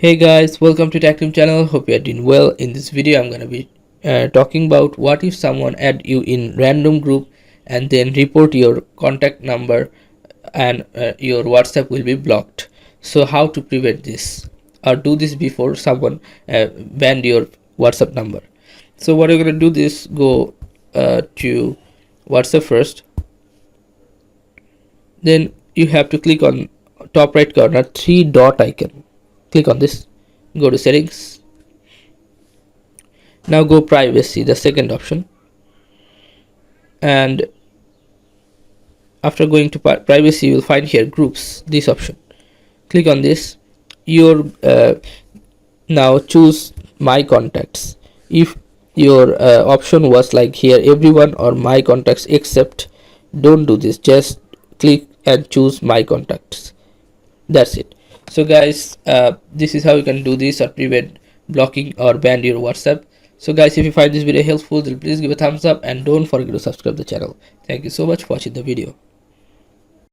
Hey guys, welcome to TechTeam channel. Hope you are doing well. In this video, I'm gonna be talking about what if someone add you in random group and then report your contact number and your WhatsApp will be blocked. So how to prevent this or do this before someone banned your WhatsApp number. So what you're gonna do this go to WhatsApp first. Then you have to click on top right corner three dot icon. Click on this, go to settings. Now go privacy, the second option, and after going to privacy you will find here groups, this option. Click on this. Your now choose my contacts. If your option was like here everyone or my contacts except, don't do this, just click and choose my contacts. That's it. So guys, this is how you can do this or prevent blocking or ban your WhatsApp. So guys, if you find this video helpful, then please give a thumbs up and don't forget to subscribe the channel. Thank you so much for watching the video.